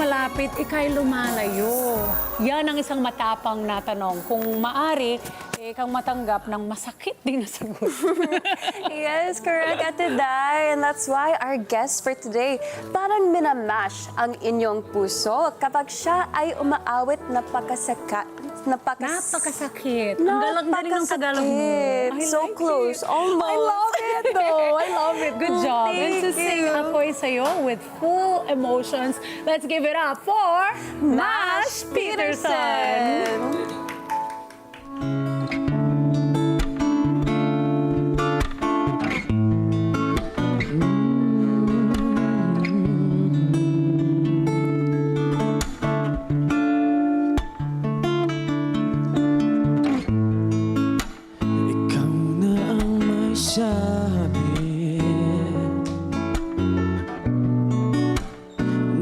malapit, ika'y lumalayo. Yan ang isang matapang na tanong. Kung maari, kang matanggap ng masakit din na sagot. Yes, correct, Ate Day. And that's why our guest for today, parang minamash ang inyong puso kapag siya ay umaawit na Napakasakit. Ang galang-galing ng Tagalog mo. I So like close, it. almost. I love it though. I love it. Good job. And to Thank sing you. Ako'y Sa'yo with full emotions, let's give it up for Mash Peterson. Ikaw na ang may sabi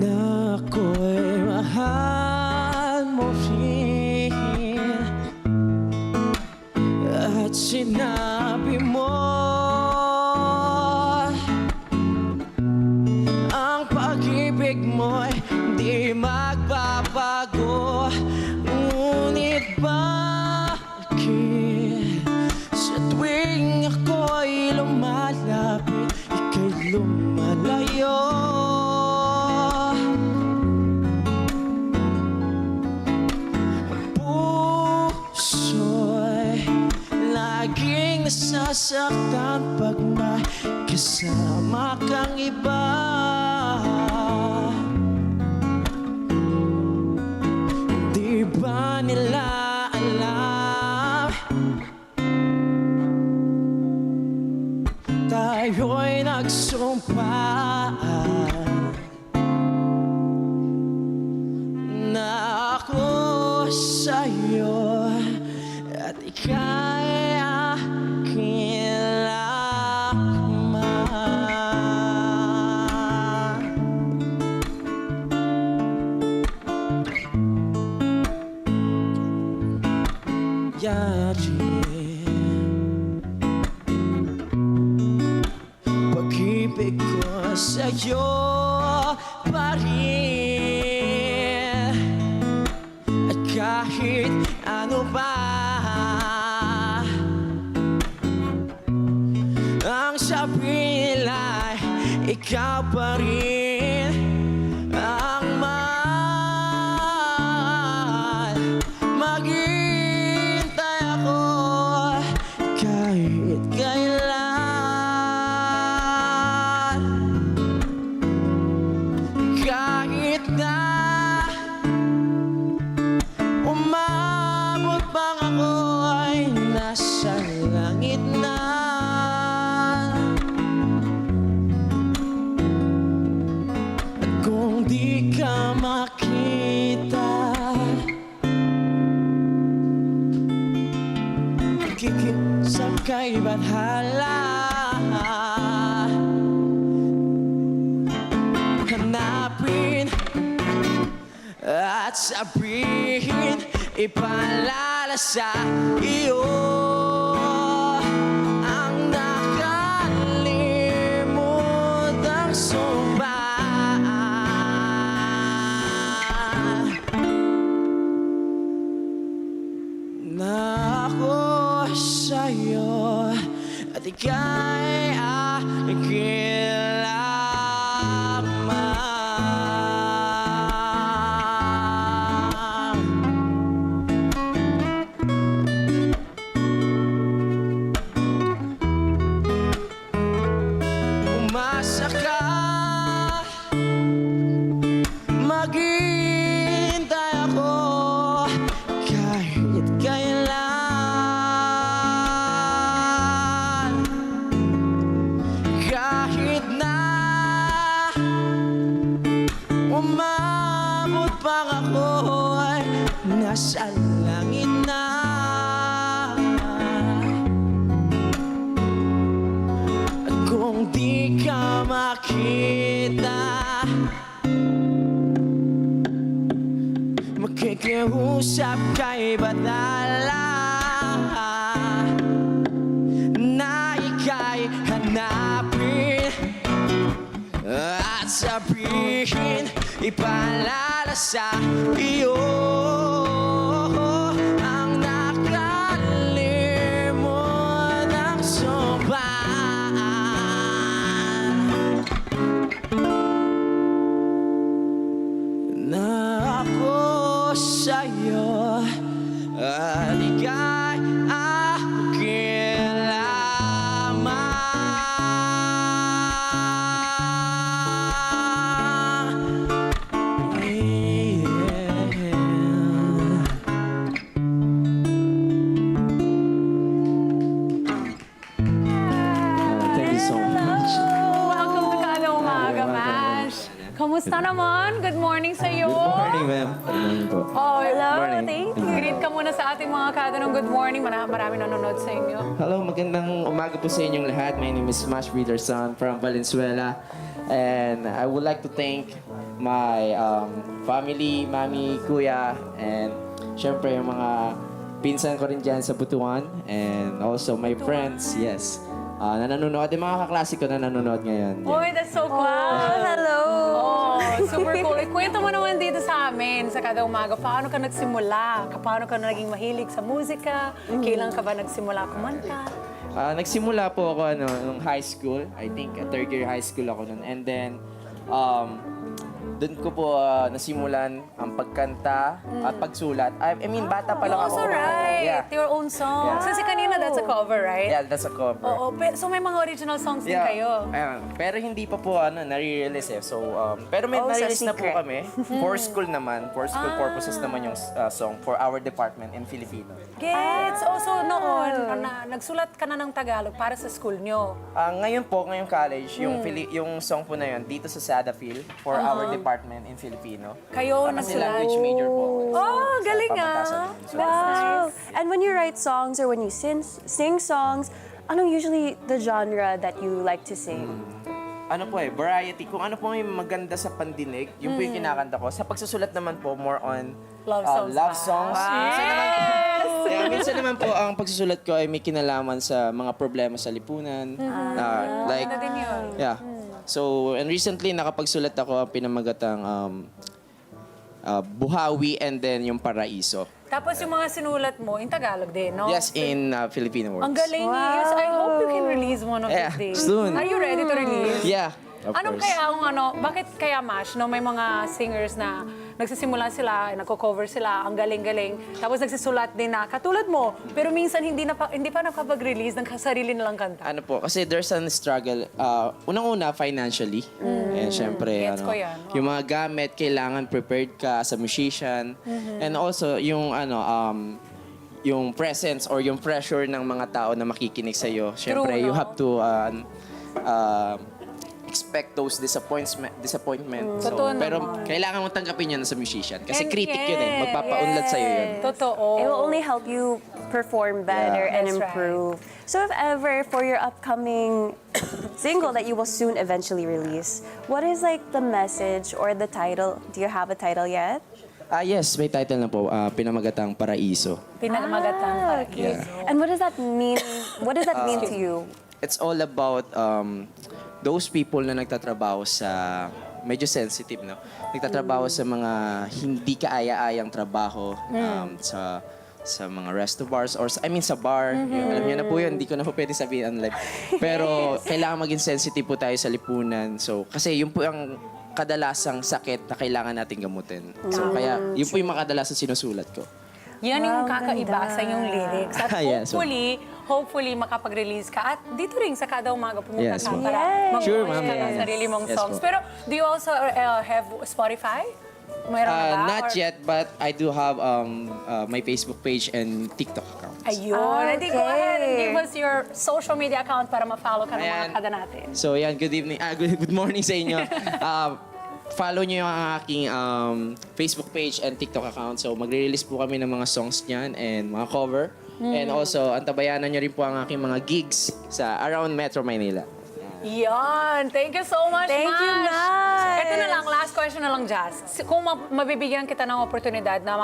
na ako'y mahal mo rin, at sinabi mo ang pag-ibig mo'y di magbabago. Ngunit bakit sa tuwing ako'y lumalapit, ika'y lumalayo? Puso'y laging nasasaktan pag may kasama kang iba. Di ba nila alam tayo'y nagsumpa na ako sa'yo at ika'y akin lamang. Pag-ibig ko sa'yo pa rin, at kahit ano ba ang sabi nila, ikaw pa rin ang mahal. Maghihintay ako kahit kailan, kahit na umabot pang ako ay nasa langit na. At kung di ka makita, kikisap kay Bathala. Hanapin at sabihin, ipaalala sa iyo ang nakalimutang sumpa. Na ako sa'yo at ika'y akin lamang. Umasa ka, maghihintay ako kahit kailan, kahit na umabot pang ako ay nasa langit na. At kung di ka makita, makikiusap kay Bathala na ika'y hanapin at sabihin, ipaalala sa iyo ang nakalimot ng sumpaan na ako sa'yo at ika'y akin lamang. Thank you so much. Welcome to Kada Umaga, Mash. Kamusta naman? Good morning sa'yo. Good morning, ma'am. Good morning po. Oh, hello. Morning. Thank you. Greet ka muna sa ating mga kada ng good morning. Marami nanonood sa inyo. Hello, magandang umaga po sa inyong lahat. My name is Mash Peterson from Valenzuela. And I would like to thank my family, mami, kuya, and syempre yung mga pinsan ko rin dyan sa Butuan. And also my friends, yes. Na nanonood, yung mga kaklase ko na nanonood ngayon. Boy, that's so cool. Hello! Oh, super cool. Kwento mo naman dito sa amin, sa Kada Umaga, paano ka nagsimula? Paano ka naging mahilig sa musika? Kailan ka ba nagsimula kumanta? Nagsimula po ako nung high school. I think third year high school ako nun. And then, doon ko po nasimulan ang pagkanta at pagsulat. I mean, bata pa You lang ako. also write Yeah. your own songs. Yeah. Kasi kanina, that's a cover, right? Yeah, that's a cover. Oo, so may mga original songs din Yeah. kayo. Ayan. Pero hindi pa po nare-release eh. So, pero may Oh, so na-release na po secret. kami. For school naman. For school purposes naman yung song for our department in Filipino. Gets! Also noon, nagsulat ka na ng Tagalog para sa school nyo. Ngayon po, ngayong college, yung song po na yun, dito sa Sadafil for our department in Filipino. Kayo Kasi nagsulat. language major po ako. Oh, Sa galing pamantasan ah. din. So, Wow! And when you write songs or when you sing songs, anong usually the genre that you like to sing? ano po variety. Kung ano po yung maganda sa pandinig, yung po yung kinakanta ko. Sa pagsusulat naman po, more on Love songs love ba? songs. Minsan naman po, ang pagsusulat ko ay may kinalaman sa mga problema sa lipunan. Like, Ano din yun? yeah. So, and recently, nakapagsulat ako ang pinamagatang Buhawi and then yung Paraiso. Tapos yung mga sinulat mo, in Tagalog din, no? Yes, in Filipino words. Ang galing yes. I hope you can release one of Yeah, these days. soon. Are you ready to release? Yeah, of Anong course. kaya ang bakit kaya Mash, no, may mga singers na nagsisimula sila, nagko-cover sila, ang galing-galing, tapos nagsisulat din na, katulad mo, pero minsan hindi pa nakapag-release ng sarili nilang kanta. Ano po, kasi there's a struggle. Unang-una, financially. And syempre, Gets ko yan. yung mga gamit, kailangan prepared ka as a musician. And also, yung yung presence or yung pressure ng mga tao na makikinig sa'yo. Syempre, True, you no? have to expect those disappointment. Totoo pero naman. kailangan mong tanggapin yun as a musician. Kasi And critic yun eh. Magpapaunlad sa'yo yun. Totoo. It will only help you perform better Yeah. and That's improve. So if ever for your upcoming single that you will soon eventually release, what is like the message or the title? Do you have a title yet? Yes, may title na po. Pinamagatang Paraiso. Pinamagatang para Yeah. And what does that mean? What does that mean to you? It's all about those people na nagtatrabaho sa medyo sensitive, no? Nagtatrabaho sa mga hindi kaaya-ayang trabaho sa mga resto bars or sa bar. Yun, alam niyo na po yun, hindi ko na po pwede sabihin on live. Pero kailangan maging sensitive po tayo sa lipunan. So, kasi yun po ang kadalasang sakit na kailangan natin gamutin. So, kaya yun po yung mga kadalasang sinusulat ko. Yan yung Wow, kakaiba ganda. sa yung lyrics. At Yes, hopefully, makapag-release ka. At dito rin sa Kada Umaga pumunta Yes, ka ma'am. para Yes. mag-push Sure, ma'am. ka ng Yes. sarili mong Yes, songs. po. Pero do you also have Spotify? Mayroon na ba? Not Or- yet, but I do have my Facebook page and TikTok account. Ayun. Hindi, go Okay. ahead and give us your social media account para ma-follow ka ng mga Ayan. kada natin. So yan, good evening, good morning sa inyo. Follow nyo yung aking Facebook page and TikTok account. So magre-release po kami ng mga songs niyan and mga cover. And also, antabayanan nyo rin po ang aking mga gigs sa around Metro Manila. Yan. Thank you so much, Thank you, Mash. Ito na lang, last question na lang, Jazz. Kung mabibigyan kita ng oportunidad na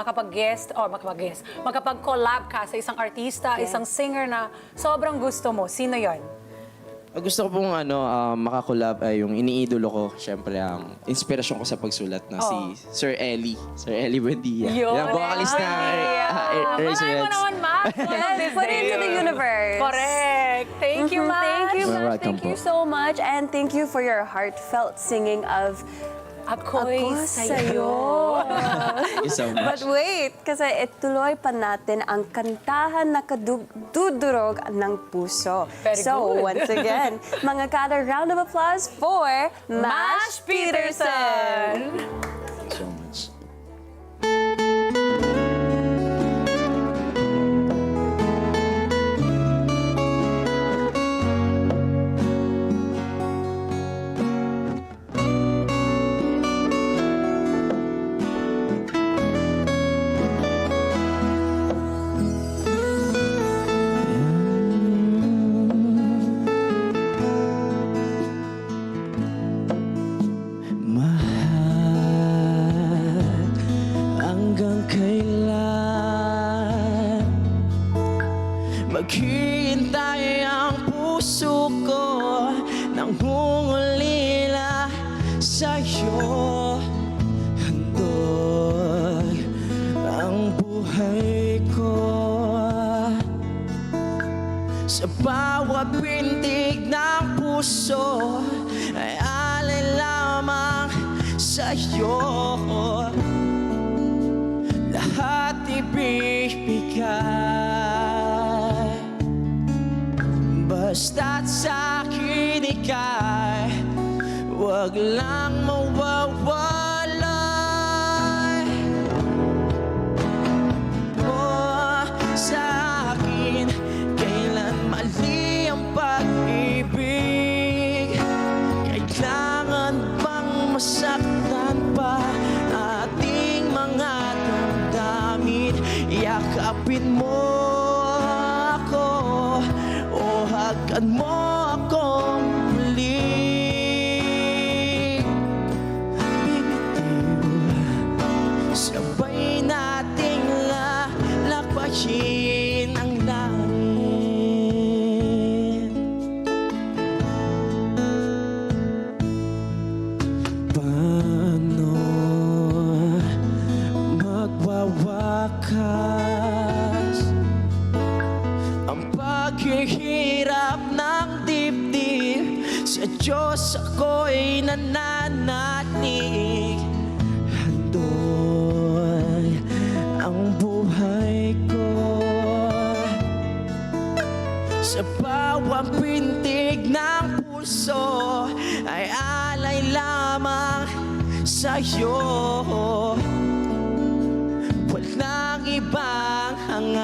makapag-collab ka sa isang artista, isang singer na sobrang gusto mo, sino yon? Gusto ko pong makakulab ay yung iniidolo ko, syempre ang inspirasyon ko sa pagsulat na si Sir Ellie. Sir Ellie Buendia. Yun, Yung vocalist na Manahin mo Eraserheads. naman, Mash. Yes, put it into the universe. Correct. Thank you, Mash. Thank you, You're Mash. welcome Thank you po. so much. And thank you for your heartfelt singing of Ako'y Ako sa'yo. Thank you so But much. wait, kasi ituloy pa natin ang kantahan na kadudurog ng puso. Very so, good. once again, mga kada round of applause for Mash Peterson. Thank you so much. Mahal, hanggang kailan maghihintay ang puso ko nang mungulila sa'yo. Handog ang buhay ko sa bawat pintig ng puso ay alay lamang sa'yo. Lahat ibibigay, basta't sa'kin ika'y wag lang mawawalay. Sa akin, kailan mali ang pag-ibig? Kailangan bang masaktan pa ating mga damdamin? Yakapin mo ako o hagan mo akong muli. Bibitiw, sabay nating lalakbayin ang langit. Paano magwawakas ang paghihirap ng dibdib? Sa Diyos ako'y nananalig. Handog ang buhay ko sa bawat pintig ng puso ay alay lamang sa'yo. Walang ibang hangal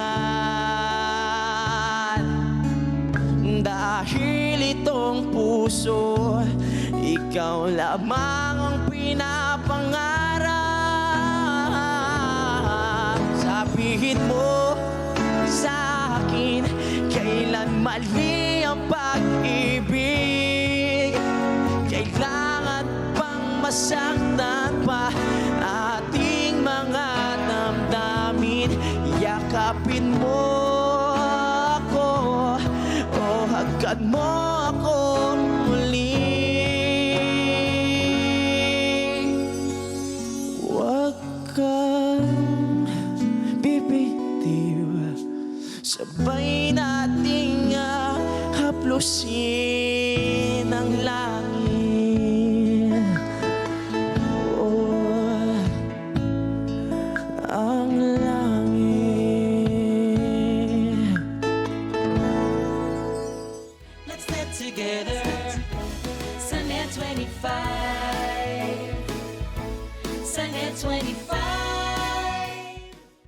dahil itong puso ikaw lamang ang pinapangarap. Sabihin mo sa akin, kailan mali ang pag-ibig? Kailangan bang masaktan pa ating mga damdamin? Yakapin mo ako o hagkan mo akong muli. Huwag kang bibitiw, sabay nating haplusin ang langit. Oh, ang langit. Let's live together.